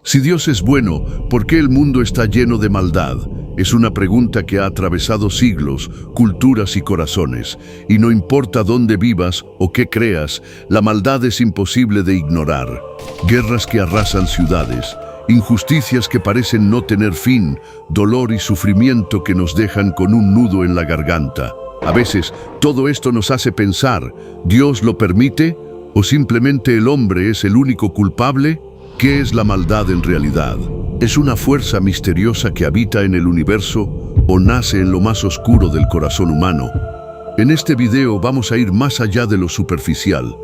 Si Dios es bueno, ¿por qué el mundo está lleno de maldad? Es una pregunta que ha atravesado siglos, culturas y corazones. Y no importa dónde vivas o qué creas, la maldad es imposible de ignorar. Guerras que arrasan ciudades, injusticias que parecen no tener fin, dolor y sufrimiento que nos dejan con un nudo en la garganta. A veces, todo esto nos hace pensar, ¿Dios lo permite? ¿O simplemente el hombre es el único culpable? ¿Qué es la maldad en realidad? ¿Es una fuerza misteriosa que habita en el universo o nace en lo más oscuro del corazón humano? En este video vamos a ir más allá de lo superficial.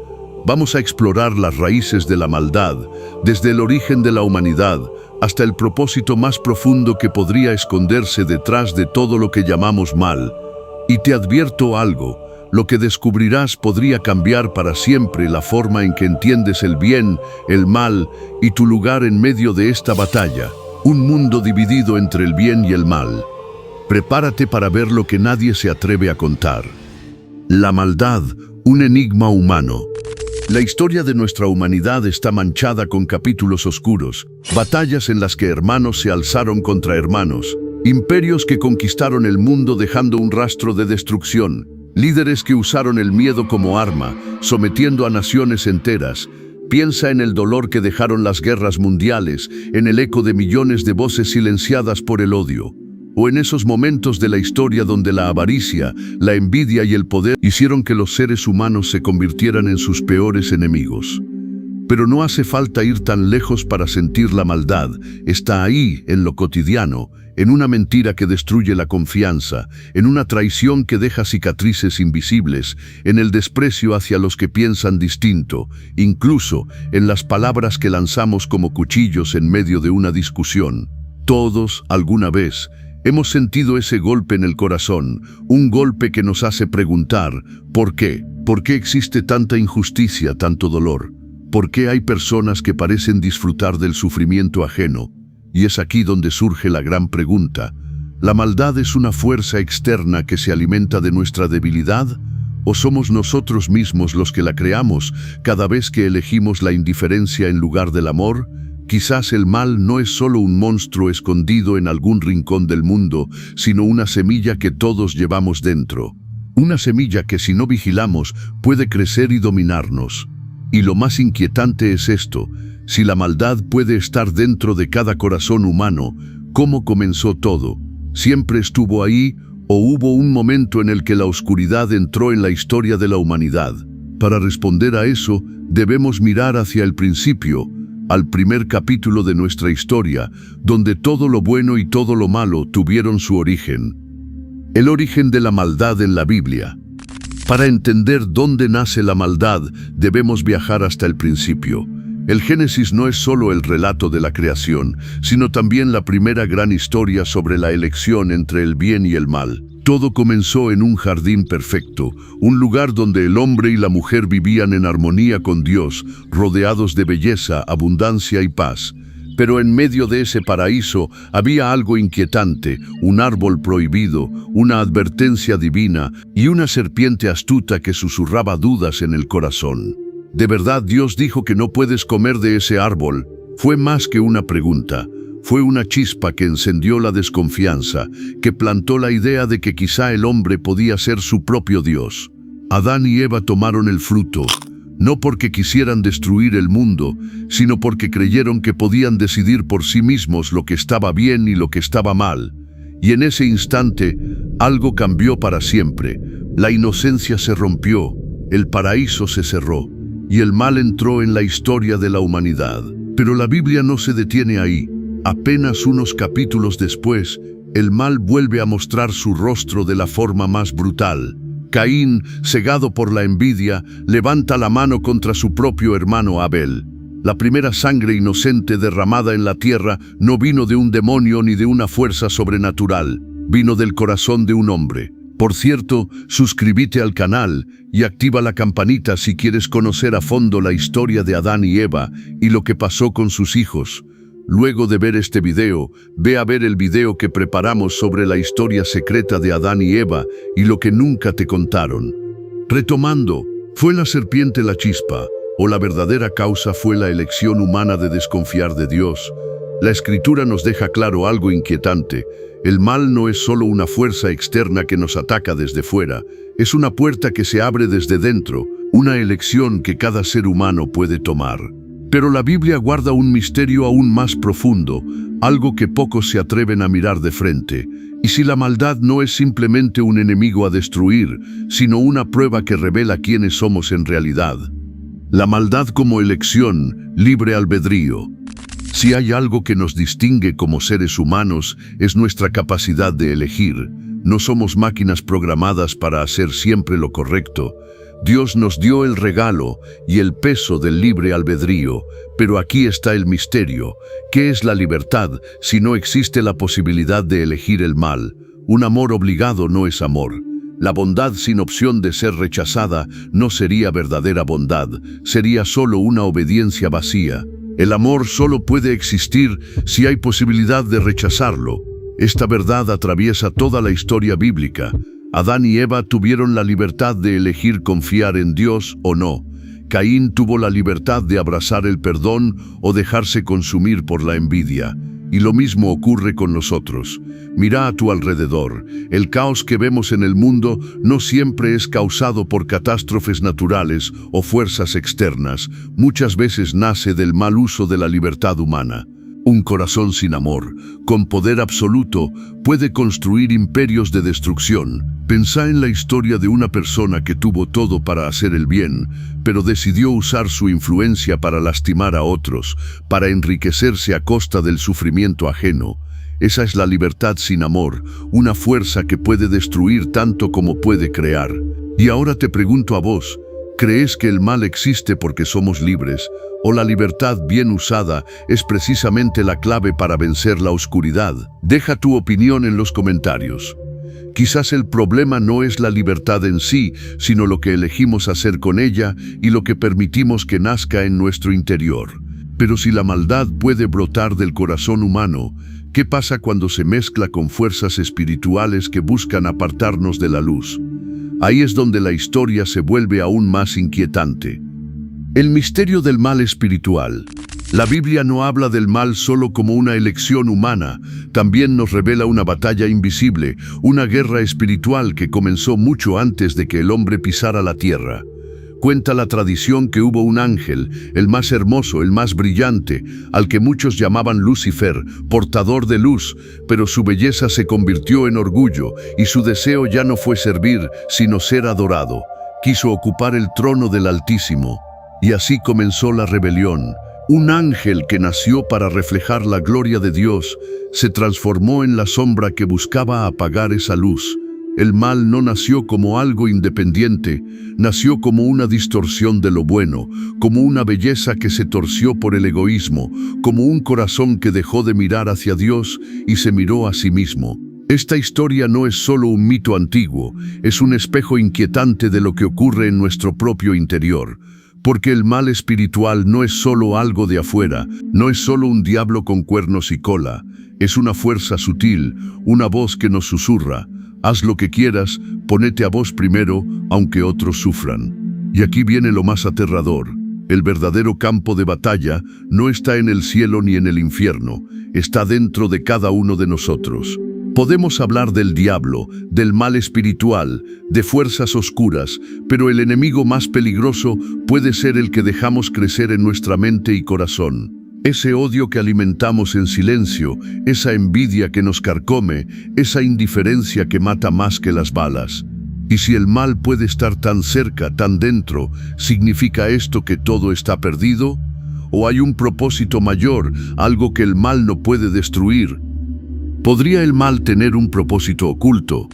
Vamos a explorar las raíces de la maldad, desde el origen de la humanidad hasta el propósito más profundo que podría esconderse detrás de todo lo que llamamos mal. Y te advierto algo. Lo que descubrirás podría cambiar para siempre la forma en que entiendes el bien, el mal y tu lugar en medio de esta batalla. Un mundo dividido entre el bien y el mal. Prepárate para ver lo que nadie se atreve a contar. La maldad, un enigma humano. La historia de nuestra humanidad está manchada con capítulos oscuros, batallas en las que hermanos se alzaron contra hermanos, imperios que conquistaron el mundo dejando un rastro de destrucción, líderes que usaron el miedo como arma, sometiendo a naciones enteras. Piensa en el dolor que dejaron las guerras mundiales, en el eco de millones de voces silenciadas por el odio, o en esos momentos de la historia donde la avaricia, la envidia y el poder hicieron que los seres humanos se convirtieran en sus peores enemigos. Pero no hace falta ir tan lejos para sentir la maldad. Está ahí, en lo cotidiano, en una mentira que destruye la confianza, en una traición que deja cicatrices invisibles, en el desprecio hacia los que piensan distinto, incluso en las palabras que lanzamos como cuchillos en medio de una discusión. Todos, alguna vez, hemos sentido ese golpe en el corazón, un golpe que nos hace preguntar, ¿por qué? ¿Por qué existe tanta injusticia, tanto dolor? ¿Por qué hay personas que parecen disfrutar del sufrimiento ajeno? Y es aquí donde surge la gran pregunta. ¿La maldad es una fuerza externa que se alimenta de nuestra debilidad? ¿O somos nosotros mismos los que la creamos cada vez que elegimos la indiferencia en lugar del amor? Quizás el mal no es solo un monstruo escondido en algún rincón del mundo, sino una semilla que todos llevamos dentro. Una semilla que si no vigilamos puede crecer y dominarnos. Y lo más inquietante es esto. Si la maldad puede estar dentro de cada corazón humano, ¿cómo comenzó todo? ¿Siempre estuvo ahí o hubo un momento en el que la oscuridad entró en la historia de la humanidad? Para responder a eso, debemos mirar hacia el principio, al primer capítulo de nuestra historia, donde todo lo bueno y todo lo malo tuvieron su origen. El origen de la maldad en la Biblia. Para entender dónde nace la maldad, debemos viajar hasta el principio. El Génesis no es solo el relato de la creación, sino también la primera gran historia sobre la elección entre el bien y el mal. Todo comenzó en un jardín perfecto, un lugar donde el hombre y la mujer vivían en armonía con Dios, rodeados de belleza, abundancia y paz. Pero en medio de ese paraíso había algo inquietante, un árbol prohibido, una advertencia divina y una serpiente astuta que susurraba dudas en el corazón. ¿De verdad Dios dijo que no puedes comer de ese árbol? Fue más que una pregunta. Fue una chispa que encendió la desconfianza, que plantó la idea de que quizá el hombre podía ser su propio Dios. Adán y Eva tomaron el fruto, no porque quisieran destruir el mundo, sino porque creyeron que podían decidir por sí mismos lo que estaba bien y lo que estaba mal. Y en ese instante, algo cambió para siempre. La inocencia se rompió, el paraíso se cerró, y el mal entró en la historia de la humanidad. Pero la Biblia no se detiene ahí. Apenas unos capítulos después, el mal vuelve a mostrar su rostro de la forma más brutal. Caín, cegado por la envidia, levanta la mano contra su propio hermano Abel. La primera sangre inocente derramada en la tierra no vino de un demonio ni de una fuerza sobrenatural, vino del corazón de un hombre. Por cierto, suscríbete al canal y activa la campanita si quieres conocer a fondo la historia de Adán y Eva y lo que pasó con sus hijos. Luego de ver este video, ve a ver el video que preparamos sobre la historia secreta de Adán y Eva y lo que nunca te contaron. Retomando, ¿fue la serpiente la chispa o la verdadera causa fue la elección humana de desconfiar de Dios? La Escritura nos deja claro algo inquietante. El mal no es solo una fuerza externa que nos ataca desde fuera, es una puerta que se abre desde dentro, una elección que cada ser humano puede tomar. Pero la Biblia guarda un misterio aún más profundo, algo que pocos se atreven a mirar de frente. Y si la maldad no es simplemente un enemigo a destruir, sino una prueba que revela quiénes somos en realidad. La maldad como elección, libre albedrío. Si hay algo que nos distingue como seres humanos, es nuestra capacidad de elegir. No somos máquinas programadas para hacer siempre lo correcto. Dios nos dio el regalo y el peso del libre albedrío, pero aquí está el misterio. ¿Qué es la libertad si no existe la posibilidad de elegir el mal? Un amor obligado no es amor. La bondad sin opción de ser rechazada no sería verdadera bondad, sería solo una obediencia vacía. El amor solo puede existir si hay posibilidad de rechazarlo. Esta verdad atraviesa toda la historia bíblica. Adán y Eva tuvieron la libertad de elegir confiar en Dios o no. Caín tuvo la libertad de abrazar el perdón o dejarse consumir por la envidia. Y lo mismo ocurre con nosotros. Mira a tu alrededor. El caos que vemos en el mundo no siempre es causado por catástrofes naturales o fuerzas externas. Muchas veces nace del mal uso de la libertad humana. Un corazón sin amor, con poder absoluto, puede construir imperios de destrucción. Pensá en la historia de una persona que tuvo todo para hacer el bien, pero decidió usar su influencia para lastimar a otros, para enriquecerse a costa del sufrimiento ajeno. Esa es la libertad sin amor, una fuerza que puede destruir tanto como puede crear. Y ahora te pregunto a vos, ¿crees que el mal existe porque somos libres? ¿O la libertad bien usada es precisamente la clave para vencer la oscuridad? Deja tu opinión en los comentarios. Quizás el problema no es la libertad en sí, sino lo que elegimos hacer con ella y lo que permitimos que nazca en nuestro interior. Pero si la maldad puede brotar del corazón humano, ¿qué pasa cuando se mezcla con fuerzas espirituales que buscan apartarnos de la luz? Ahí es donde la historia se vuelve aún más inquietante. El misterio del mal espiritual. La Biblia no habla del mal solo como una elección humana, también nos revela una batalla invisible, una guerra espiritual que comenzó mucho antes de que el hombre pisara la tierra. Cuenta la tradición que hubo un ángel, el más hermoso, el más brillante, al que muchos llamaban Lucifer, portador de luz, pero su belleza se convirtió en orgullo y su deseo ya no fue servir, sino ser adorado. Quiso ocupar el trono del Altísimo. Y así comenzó la rebelión. Un ángel que nació para reflejar la gloria de Dios se transformó en la sombra que buscaba apagar esa luz. El mal no nació como algo independiente, nació como una distorsión de lo bueno, como una belleza que se torció por el egoísmo, como un corazón que dejó de mirar hacia Dios y se miró a sí mismo. Esta historia no es solo un mito antiguo, es un espejo inquietante de lo que ocurre en nuestro propio interior. Porque el mal espiritual no es solo algo de afuera, no es solo un diablo con cuernos y cola, es una fuerza sutil, una voz que nos susurra. Haz lo que quieras, ponete a vos primero, aunque otros sufran. Y aquí viene lo más aterrador. El verdadero campo de batalla no está en el cielo ni en el infierno, está dentro de cada uno de nosotros. Podemos hablar del diablo, del mal espiritual, de fuerzas oscuras, pero el enemigo más peligroso puede ser el que dejamos crecer en nuestra mente y corazón. Ese odio que alimentamos en silencio, esa envidia que nos carcome, esa indiferencia que mata más que las balas. Y si el mal puede estar tan cerca, tan dentro, ¿significa esto que todo está perdido? ¿O hay un propósito mayor, algo que el mal no puede destruir? ¿Podría el mal tener un propósito oculto?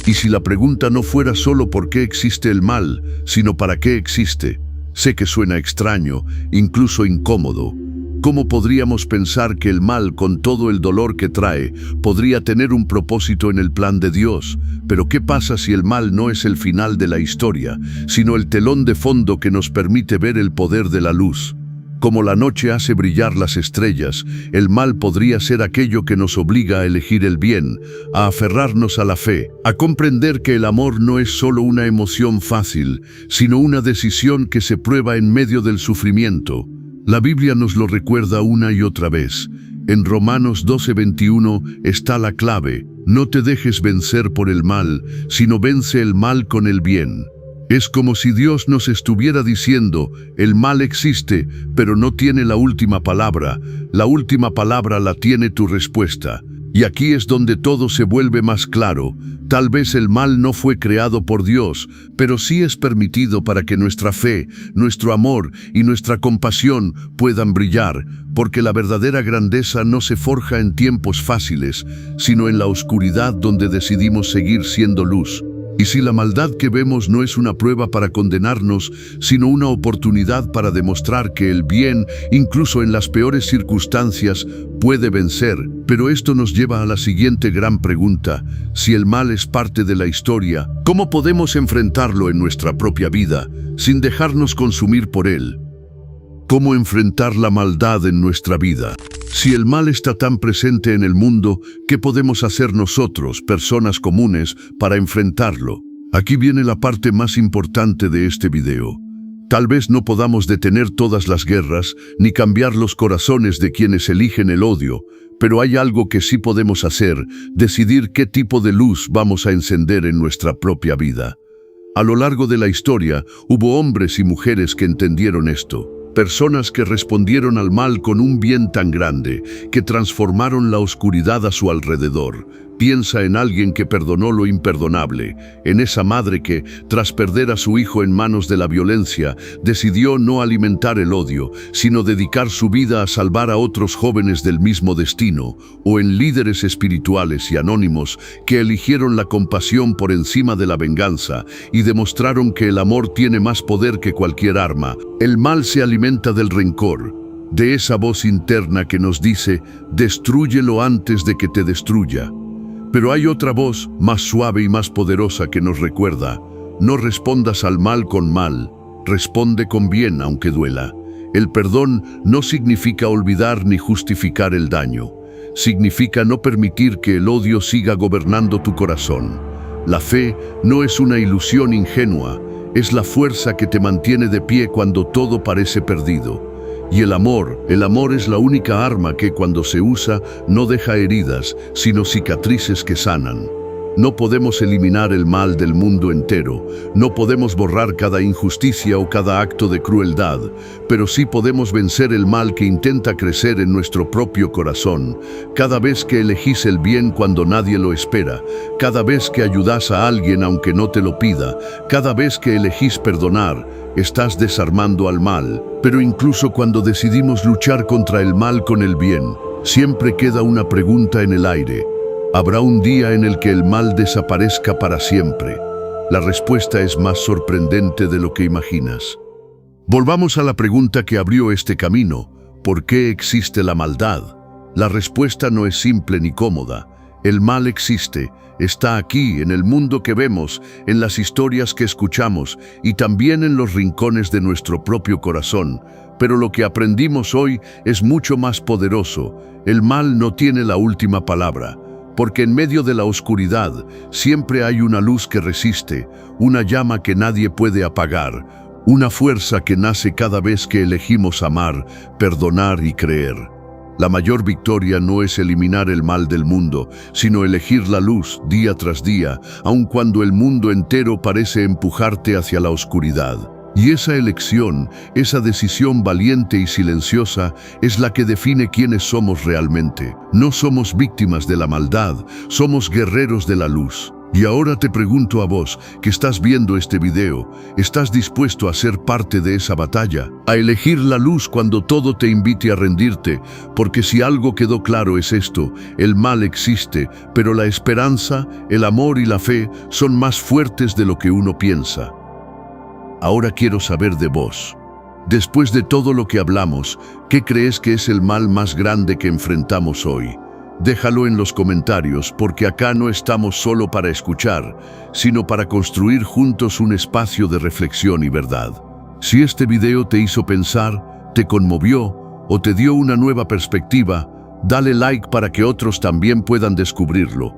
Y si la pregunta no fuera solo por qué existe el mal, sino para qué existe. Sé que suena extraño, incluso incómodo. ¿Cómo podríamos pensar que el mal, con todo el dolor que trae, podría tener un propósito en el plan de Dios? Pero ¿qué pasa si el mal no es el final de la historia, sino el telón de fondo que nos permite ver el poder de la luz? Como la noche hace brillar las estrellas, el mal podría ser aquello que nos obliga a elegir el bien, a aferrarnos a la fe, a comprender que el amor no es solo una emoción fácil, sino una decisión que se prueba en medio del sufrimiento. La Biblia nos lo recuerda una y otra vez. En Romanos 12:21 está la clave: no te dejes vencer por el mal, sino vence el mal con el bien. Es como si Dios nos estuviera diciendo: el mal existe, pero no tiene la última palabra la tiene tu respuesta. Y aquí es donde todo se vuelve más claro. Tal vez el mal no fue creado por Dios, pero sí es permitido para que nuestra fe, nuestro amor y nuestra compasión puedan brillar, porque la verdadera grandeza no se forja en tiempos fáciles, sino en la oscuridad donde decidimos seguir siendo luz. Y si la maldad que vemos no es una prueba para condenarnos, sino una oportunidad para demostrar que el bien, incluso en las peores circunstancias, puede vencer. Pero esto nos lleva a la siguiente gran pregunta: si el mal es parte de la historia, ¿cómo podemos enfrentarlo en nuestra propia vida, sin dejarnos consumir por él? ¿Cómo enfrentar la maldad en nuestra vida? Si el mal está tan presente en el mundo, ¿qué podemos hacer nosotros, personas comunes, para enfrentarlo? Aquí viene la parte más importante de este video. Tal vez no podamos detener todas las guerras, ni cambiar los corazones de quienes eligen el odio, pero hay algo que sí podemos hacer: decidir qué tipo de luz vamos a encender en nuestra propia vida. A lo largo de la historia, hubo hombres y mujeres que entendieron esto. Personas que respondieron al mal con un bien tan grande, que transformaron la oscuridad a su alrededor. Piensa en alguien que perdonó lo imperdonable, en esa madre que, tras perder a su hijo en manos de la violencia, decidió no alimentar el odio, sino dedicar su vida a salvar a otros jóvenes del mismo destino, o en líderes espirituales y anónimos que eligieron la compasión por encima de la venganza y demostraron que el amor tiene más poder que cualquier arma. El mal se alimenta del rencor, de esa voz interna que nos dice: destrúyelo antes de que te destruya. Pero hay otra voz, más suave y más poderosa, que nos recuerda: no respondas al mal con mal, responde con bien aunque duela. El perdón no significa olvidar ni justificar el daño. Significa no permitir que el odio siga gobernando tu corazón. La fe no es una ilusión ingenua, es la fuerza que te mantiene de pie cuando todo parece perdido. Y el amor es la única arma que, cuando se usa, no deja heridas, sino cicatrices que sanan. No podemos eliminar el mal del mundo entero, no podemos borrar cada injusticia o cada acto de crueldad, pero sí podemos vencer el mal que intenta crecer en nuestro propio corazón. Cada vez que elegís el bien cuando nadie lo espera, cada vez que ayudas a alguien aunque no te lo pida, cada vez que elegís perdonar, estás desarmando al mal. Pero incluso cuando decidimos luchar contra el mal con el bien, siempre queda una pregunta en el aire: ¿habrá un día en el que el mal desaparezca para siempre? La respuesta es más sorprendente de lo que imaginas. Volvamos a la pregunta que abrió este camino: ¿por qué existe la maldad? La respuesta no es simple ni cómoda. El mal existe, está aquí, en el mundo que vemos, en las historias que escuchamos y también en los rincones de nuestro propio corazón. Pero lo que aprendimos hoy es mucho más poderoso. El mal no tiene la última palabra, porque en medio de la oscuridad siempre hay una luz que resiste, una llama que nadie puede apagar, una fuerza que nace cada vez que elegimos amar, perdonar y creer. La mayor victoria no es eliminar el mal del mundo, sino elegir la luz día tras día, aun cuando el mundo entero parece empujarte hacia la oscuridad. Y esa elección, esa decisión valiente y silenciosa, es la que define quiénes somos realmente. No somos víctimas de la maldad, somos guerreros de la luz. Y ahora te pregunto a vos, que estás viendo este video, ¿estás dispuesto a ser parte de esa batalla? A elegir la luz cuando todo te invite a rendirte, porque si algo quedó claro es esto: el mal existe, pero la esperanza, el amor y la fe son más fuertes de lo que uno piensa. Ahora quiero saber de vos. Después de todo lo que hablamos, ¿qué crees que es el mal más grande que enfrentamos hoy? Déjalo en los comentarios, porque acá no estamos solo para escuchar, sino para construir juntos un espacio de reflexión y verdad. Si este video te hizo pensar, te conmovió o te dio una nueva perspectiva, dale like para que otros también puedan descubrirlo.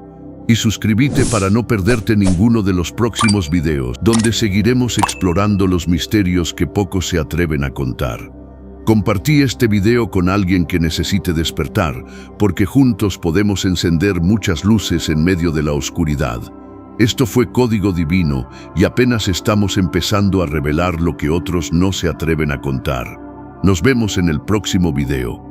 Y suscríbete para no perderte ninguno de los próximos videos, donde seguiremos explorando los misterios que pocos se atreven a contar. Compartí este video con alguien que necesite despertar, porque juntos podemos encender muchas luces en medio de la oscuridad. Esto fue Código Divino y apenas estamos empezando a revelar lo que otros no se atreven a contar. Nos vemos en el próximo video.